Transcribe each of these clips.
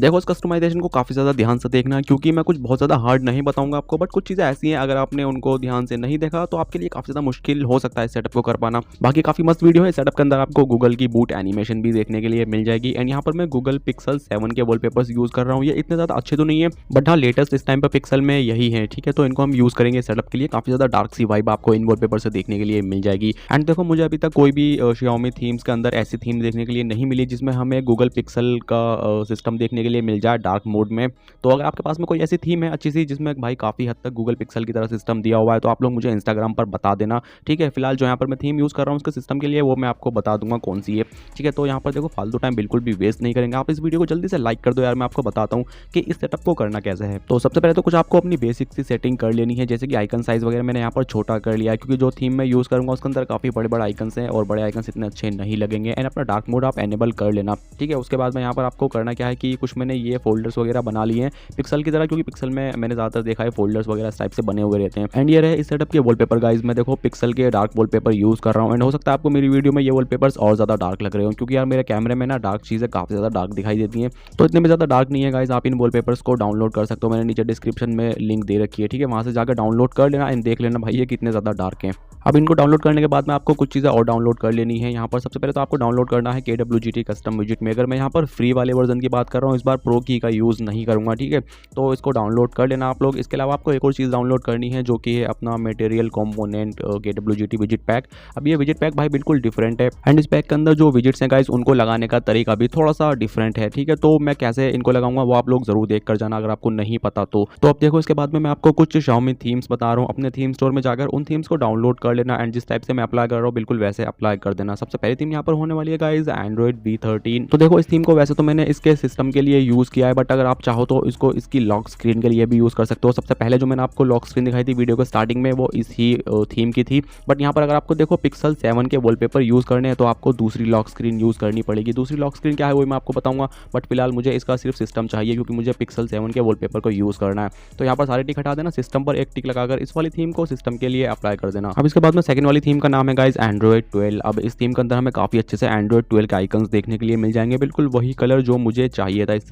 देखो इस कस्टमाइजेशन को काफ़ी ज़्यादा ध्यान से देखना, क्योंकि मैं कुछ बहुत ज़्यादा हार्ड नहीं बताऊंगा आपको, बट कुछ चीज़ें ऐसी हैं अगर आपने उनको ध्यान से नहीं देखा तो आपके लिए काफ़ी ज़्यादा मुश्किल हो सकता है सेटअप को कर पाना। बाकी काफ़ी मस्त वीडियो है। सेटअप के अंदर आपको गूगल की बूट एनिमेशन भी देखने के लिए मिल जाएगी। एंड यहाँ पर मैं गूगल पिक्सल 7 के वॉलपेपर्स यूज़ कर रहा हूँ। ये इतने ज़्यादा अच्छे तो नहीं है, बट हाँ लेटेस्ट इस टाइम पर पिक्सल में यही है, ठीक है। तो इनको हम यूज़ करेंगे सेटअप के लिए। काफ़ी ज़्यादा डार्क सी वाइब आपको इन वॉलपेपर से देखने के लिए मिल जाएगी। एंड देखो मुझे अभी तक कोई भी Xiaomi थीम्स के अंदर ऐसी थीम देखने के लिए नहीं मिली जिसमें हमें गूगल पिक्सल का सिस्टम देखने के लिए मिल जाए डार्क मोड में। तो अगर आपके पास में कोई ऐसी थीम है अच्छी सी जिसमें भाई काफ़ी हद तक गूगल पिक्सल की तरह सिस्टम दिया हुआ है, तो आप लोग मुझे इंस्टाग्राम पर बता देना, ठीक है। फिलहाल जो यहाँ पर मैं थीम यूज़ कर रहा हूँ उसके सिस्टम के लिए वो मैं आपको बता दूंगा कौन सी है, ठीक है। तो यहाँ पर देखो फालतू टाइम बिल्कुल भी वेस्ट नहीं करेंगे। आप इस वीडियो को जल्दी से लाइक कर दो यार। मैं आपको बताता हूँ कि इस सेटअप को करना कैसे है। तो सबसे पहले तो कुछ आपको अपनी बेसिक सी सेटिंग कर लेनी है, जैसे कि आइकन साइज वगैरह मैंने यहाँ पर छोटा कर लिया है, क्योंकि जो थीम मैं यूज़ करूँगा उसके अंदर काफ़ी बड़े बड़े आइकन्स हैं और बड़े आइकन्स इतने अच्छे नहीं लगेंगे। एंड अपना डार्क मोड आप एनेबल कर लेना, ठीक है। उसके बाद में यहाँ पर आपको करना क्या है कि कुछ मैंने ये फोल्डर्स वगैरह बना लिए हैं पिक्सल की तरह, क्योंकि पिक्सल में मैंने ज़्यादातर देखा है फोल्डर्स वगैरह इस टाइप से बने हुए रहते हैं। एंड ये रहे इस सेटअप के वॉलपेपर गाइस। मैं देखो पिक्सल के डार्क वॉलपेपर यूज़ कर रहा हूँ। एंड हो सकता है आपको मेरी वीडियो में ये वॉलपेपर्स और ज़्यादा डार्क लग रहे हो, क्योंकि यार मेरे कैमरे में ना डार्क चीज़ें काफ़ी ज़्यादा डार्क दिखाई देती हैं। तो इतने भी ज़्यादा डार्क नहीं है गाइस। आप इन वॉलपेपर्स को डाउनलोड कर सकते हो, मैंने नीचे डिस्क्रिप्शन में लिंक दे रखी है, ठीक है। वहाँ से जाकर डाउनलोड कर लेना एंड देख लेना भाई ये कितने ज़्यादा डार्क हैं। अब इनको डाउनलोड करने के बाद में आपको कुछ चीज़ें और डाउनलोड कर लेनी है। यहाँ पर सबसे पहले तो आपको डाउनलोड करना है KWGT कस्टम विजिट मेकर। मैं यहाँ पर फ्री वाले वर्जन की बात कर रहा हूँ, इस बार प्रो की का यूज़ नहीं करूँगा, ठीक है। तो इसको डाउनलोड कर लेना आप लोग। इसके अलावा आपको एक और चीज़ डाउनलोड करनी है जो कि है अपना material component KWGT visit pack. अब ये विजिट पैक भाई बिल्कुल डिफरेंट है। एंड इस पैक के अंदर जो विजिट्स हैं गाइस उनको लगाने का तरीका भी थोड़ा सा डिफरेंट है, ठीक है। तो मैं कैसे इनको लगाऊंगा वो आप लोग जरूर देख कर जाना अगर आपको नहीं पता तो अब देखो इसके बाद में मैं आपको कुछ Xiaomi थीम्स बता रहा हूँ। अपने थीम स्टोर में जाकर उन थीम्स को डाउनलोड कर लेना एंड जिस टाइप से मैं अप्लाई कर रहा हूँ बिल्कुल वैसे अप्लाई कर देना। सबसे पहली थीम यहाँ पर होने वाली है गाइस एंड्रॉइड V13। तो देखो इस थीम को वैसे तो मैंने इसके सिस्टम के लिए यूज़ किया है, बट अगर आप चाहो तो इसको इसकी लॉक स्क्रीन के लिए भी यूज़ कर सकते हो। सबसे पहले जो मैंने आपको लॉक स्क्रीन दिखाई थी वीडियो के स्टार्टिंग में वो इसी थीम की थी, बट यहाँ पर अगर आपको देखो पिक्सल 7 के वॉलपेपर यूज़ करने हैं तो आपको दूसरी लॉक स्क्रीन यूज़ करनी पड़ेगी। दूसरी लॉक स्क्रीन क्या है वो मैं आपको बताऊंगा, बट फिलहाल मुझे इसका सिर्फ सिस्टम चाहिए क्योंकि मुझे पिक्सल 7 के वॉलपेपर को यूज़ करना है। तो यहाँ पर सारे टिक हटा देना, सिस्टम पर एक टिक लगाकर इस वाली थीम को सिस्टम के लिए अप्लाई कर देना। अब इसके बाद में सेकंड वाली थीम का नाम है गाइस एंड्रॉइड 12। अब इस थीम के अंदर हमें काफ़ी अच्छे से एंड्रॉइड 12 के आइकन्स देखने के लिए मिल जाएंगे, बिल्कुल वही कलर जो मुझे चाहिए था इस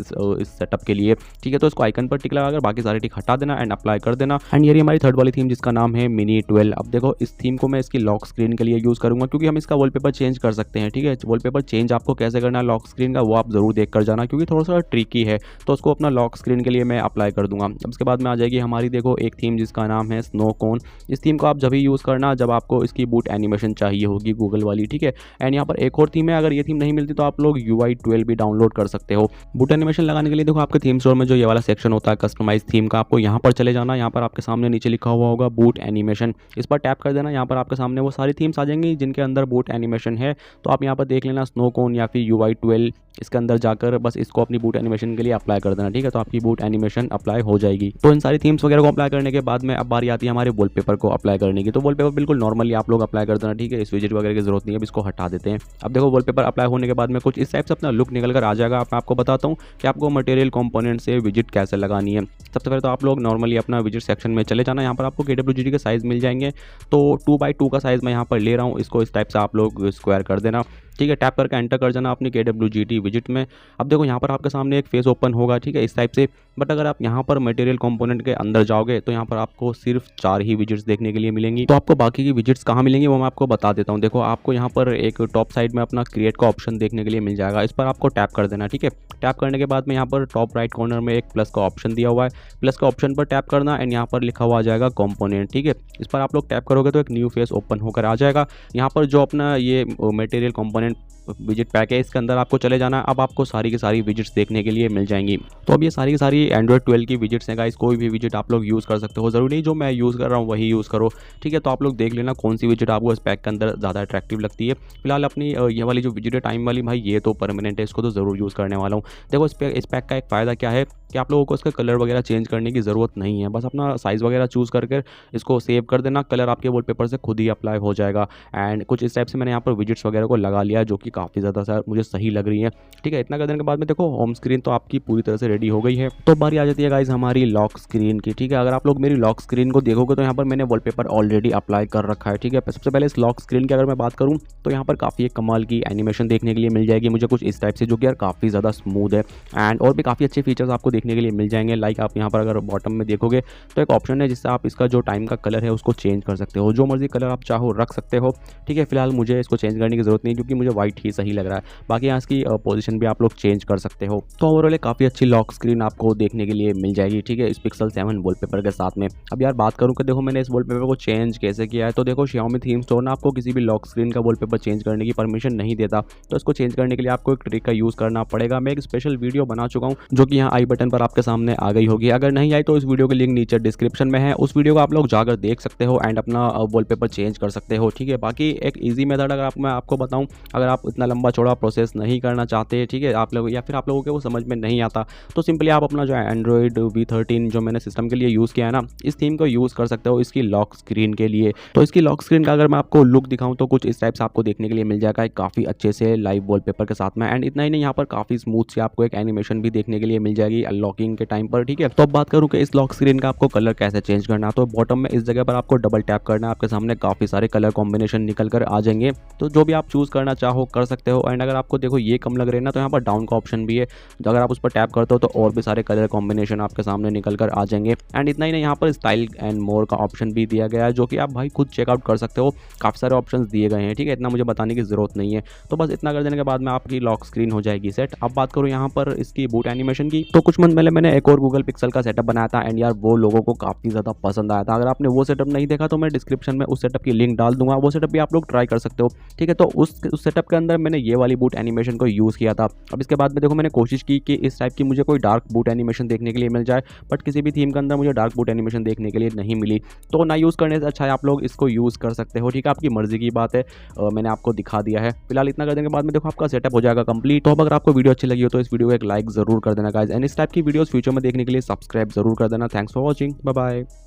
सेटअप के लिए, ठीक है। तो इसको आइकन पर टिक लगाकर बाकी सारे टिक हटा देना एंड अप्लाई कर देना। एंड ये हमारी थर्ड वाली थीम जिसका नाम है मिनी 12। अब देखो इस थीम को मैं इसकी लॉक स्क्रीन के लिए यूज़ करूँगा क्योंकि हम इसका वॉलपेपर चेंज कर सकते हैं, ठीक है। वॉलपेपर चेंज आपको कैसे करना है लॉक स्क्रीन का वो आप जरूर देख कर जाना क्योंकि थोड़ा सा ट्रिकी है। तो उसको अपना लॉक स्क्रीन के लिए मैं अप्लाई कर दूंगा। अब इसके बाद में आ जाएगी हमारी देखो एक थीम जिसका नाम है स्नो कोन। इस थीम को आप जब भी यूज़ करना जब आपको इसकी बूट एनिमेशन चाहिए होगी गूगल वाली, ठीक है। एंड यहाँ पर एक और थीम है, अगर ये थीम नहीं मिलती तो आप लोग UI 12 भी डाउनलोड कर सकते हो। बूट एनिमेशन लगाने के लिए देखो आपके थीम स्टोर में जो ये वाला सेक्शन होता है कस्टमाइज थीम का, आपको यहाँ पर चले जाना। यहाँ पर आपके सामने नीचे लिखा हुआ होगा बूट एनिमेशन, इस पर टैप कर देना। यहाँ पर आपके सामने वो सारी थीम्स आ जाएंगी जिनके अंदर बूट एनिमेशन है। तो आप यहाँ पर देख लेना स्नो कोन या फिर UI 12, इसके अंदर जाकर बस इसको अपनी बूट एनिमेशन के लिए अप्लाई कर देना, ठीक है। तो आपकी बूट एनिमेशन अप्लाई हो जाएगी। तो इन सारी थीम्स वगैरह को अप्लाई करने के बाद में अब बारी आती है हमारे वॉलपेपर को अप्लाई करने की। तो वॉलपेपर बिल्कुल नॉर्मली आप लोग अप्लाई कर देना, ठीक है। इस विजिट वगैरह की जरूरत नहीं है, अब इसको हटा देते हैं। अब देखो वॉलपेपर अप्लाई होने के बाद में कुछ इस टाइप से अपना लुक निकल कर आ जाएगा। मैं आपको बताता हूँ कि आपको मटेरियल कंपोनेंट से विजिट कैसे लगानी है। सबसे पहले तो आप लोग नॉर्मली अपना विजिट सेक्शन में चले जाना। यहाँ पर आपको KWGT के साइज़ मिल जाएंगे। तो 2x2 का साइज़ मैं यहाँ पर ले रहा हूँ, इसको इस टाइप से आप लोग स्क्वायर कर देना, ठीक है। टैप करके एंटर कर जाना अपनी KWGT विजिट में। अब देखो यहाँ पर आपके सामने एक फेस ओपन होगा, ठीक है, इस टाइप से। बट अगर आप यहाँ पर मटेरियल कंपोनेंट के अंदर जाओगे तो यहाँ पर आपको सिर्फ 4 ही विजिट्स देखने के लिए मिलेंगी। तो आपको बाकी की विजिट्स कहाँ मिलेंगी वो मैं आपको बता देता हूँ। देखो आपको यहाँ पर एक टॉप साइड में अपना क्रिएट का ऑप्शन देखने के लिए मिल जाएगा, इस पर आपको टैप कर देना, ठीक है। टैप करने के बाद में यहाँ पर टॉप राइट कॉर्नर में एक प्लस का ऑप्शन दिया हुआ है, प्लस का ऑप्शन पर टैप करना एंड यहाँ पर लिखा हुआ आ जाएगा कंपोनेंट, ठीक है। इस पर आप लोग टैप करोगे तो एक न्यू फेस ओपन होकर आ जाएगा। यहाँ पर जो अपना ये मटेरियल कंपोनेंट विजिट पैक है इसके अंदर आपको चले जाना है। अब आपको सारी की सारी विजिट्स देखने के लिए मिल जाएंगी। तो अब ये सारी की सारी एंड्रॉइड 12 की विजिट्स हैं गाइस। कोई भी विजिट आप लोग यूज़ कर सकते हो, ज़रूरी नहीं जो मैं यूज़ कर रहा हूँ वही यूज़ करो, ठीक है। तो आप लोग देख लेना कौन सी विजिट आपको इस पैक के अंदर ज़्यादा अट्रैक्टिव लगती है। फिलहाल अपनी ये वाली जो विजिट है टाइम वाली भाई ये तो परमानेंट है, इसको तो ज़रूर यूज़ करने वाला हूँ। देखो इस पैक का एक फ़ायदा क्या है कि आप लोगों को इसका कलर वगैरह चेंज करने की ज़रूरत नहीं है। बस अपना साइज़ वगैरह चूज़ करके इसको सेव कर देना, कलर आपके वॉलपेपर से खुद ही अप्लाई हो जाएगा। एंड कुछ इस टाइप से मैंने यहाँ पर विजिट्स वगैरह को लगा लिया जो कि काफ़ी ज़्यादा सर मुझे सही लग रही है। ठीक है, इतना कर देने के बाद में देखो होम स्क्रीन तो आपकी पूरी तरह से रेडी हो गई है। तो बारी आ जाती है गाइस हमारी लॉक स्क्रीन की। ठीक है, अगर आप लोग मेरी लॉक स्क्रीन को देखोगे तो यहाँ पर मैंने वॉलपेपर ऑलरेडी अप्लाई कर रखा है। ठीक है, सबसे पहले इस लॉक स्क्रीन की अगर मैं बात करूँ तो यहाँ पर काफ़ी एक कमाल की एनिमेशन देखने के लिए मिल जाएगी मुझे कुछ इस टाइप से, जो कि यार काफ़ी ज़्यादा स्मूथ है एंड और भी काफ़ी अच्छे फीचर्स आपको देखने के लिए मिल जाएंगे। लाइक आप यहाँ पर अगर बॉटम में देखोगे तो एक ऑप्शन है जिससे आप इसका जो टाइम का कलर है उसको चेंज कर सकते हो, जो मर्जी कलर आप चाहो रख सकते हो। ठीक है, फिलहाल मुझे इसको चेंज करने की ज़रूरत नहीं क्योंकि मुझे व्हाइट ही सही लग रहा है। बाकी यहाँ इसकी पोजीशन भी आप लोग चेंज कर सकते हो। तो ओवरऑल काफ़ी अच्छी लॉक स्क्रीन आपको देखने के लिए मिल जाएगी। ठीक है, इस पिक्सल 7 वॉलपेपर के साथ में। अब यार बात करूँ कि देखो मैंने इस वॉलपेपर को चेंज कैसे किया है, तो देखो Xiaomi थीम स्टोर ना आपको किसी भी लॉक स्क्रीन का वॉलपेपर चेंज करने की परमिशन नहीं देता। तो इसको चेंज करने के लिए आपको एक ट्रिक का यूज़ करना पड़ेगा। मैं एक स्पेशल वीडियो बना चुका हूँ जो कि यहाँ आई बटन पर आपके सामने आ गई होगी। अगर नहीं आई तो इस वीडियो की लिंक नीचे डिस्क्रिप्शन में है, उस वीडियो को आप लोग जाकर देख सकते हो एंड अपना वॉलपेपर चेंज कर सकते हो। ठीक है, बाकी एक ईजी मेथड अगर मैं आपको बताऊँ, अगर आप इतना लंबा चौड़ा प्रोसेस नहीं करना चाहते, ठीक है, आप लोग या फिर आप लोगों के वो समझ में नहीं आता, तो सिंपली आप अपना जो एंड्रॉइड V13 जो मैंने सिस्टम के लिए यूज़ किया है ना, इस थीम को यूज़ कर सकते हो इसकी लॉक स्क्रीन के लिए। तो इसकी लॉक स्क्रीन का अगर मैं आपको लुक दिखाऊं तो कुछ इस टाइप से आपको देखने के लिए मिल जाएगा, एक काफ़ी अच्छे से लाइव वॉलपेपर के साथ में। एंड इतना ही नहीं, यहाँ पर काफ़ी स्मूथ सी आपको एक एनिमेशन भी देखने के लिए मिल जाएगी अनलॉकिंग के टाइम पर। ठीक है, तो अब बात करूँ कि इस लॉक स्क्रीन का आपको कलर कैसे चेंज करना है, तो बॉटम में इस जगह पर आपको डबल टैप करना है, आपके सामने काफ़ी सारे कलर कॉम्बिनेशन निकल कर आ जाएंगे। तो जो भी आप चूज़ करना चाहो कर सकते हो। एंड अगर आपको देखो ये कम लग रहे हैं ना, तो यहाँ पर डाउन का ऑप्शन भी है, तो अगर आप उस पर टैप करते हो तो और भी सारे कलर कॉम्बिनेशन आपके सामने निकल कर आ जाएंगे। एंड इतना ही नहीं, यहाँ पर स्टाइल एंड मोर का ऑप्शन भी दिया गया है, जो कि आप भाई खुद चेकआउट कर सकते हो। काफ़ी सारे ऑप्शंस दिए गए हैं। ठीक है, इतना मुझे बताने की ज़रूरत नहीं है। तो बस इतना कर देने के बाद में आपकी लॉक स्क्रीन हो जाएगी सेट। अब बात करूँ यहाँ पर इसकी बूट एनिमेशन की, तो कुछ मंथ पहले मैंने एक और गूगल पिक्सल का सेटअप बनाया था एंड यार वो लोगों को काफ़ी ज़्यादा पसंद आया था। अगर आपने वो सेटअप नहीं देखा तो मैं डिस्क्रिप्शन में उस सेटअप की लिंक डाल दूंगा, वो सेटअप भी आप लोग ट्राई कर सकते हो। ठीक है, तो उस सेटअप के अंदर मैंने ये वाली बूट एनिमेशन को यूज़ किया था। अब इसके बाद में देखो मैंने कोशिश की कि इस टाइप की मुझे कोई डार्क बूट एनिमेशन देखने के लिए मिल जाए, बट किसी भी थीम के अंदर मुझे डार्क बूट एनिमेशन देखने के लिए नहीं मिली। तो ना यूज़ करने से अच्छा है आप लोग इसको यूज़ कर सकते हो। ठीक है, आपकी मर्जी की बात है, मैंने आपको दिखा दिया है। फिलहाल इतना कर देने के बाद में देखो आपका सेटअप हो जाएगा कंप्लीट। तो अब अगर आपको वीडियो अच्छी लगी हो तो इस वीडियो को एक लाइक जरूर कर देना गाइस, एंड इस टाइप की वीडियोस फ्यूचर में देखने के लिए सब्सक्राइब जरूर कर देना। Thanks for watching, bye bye.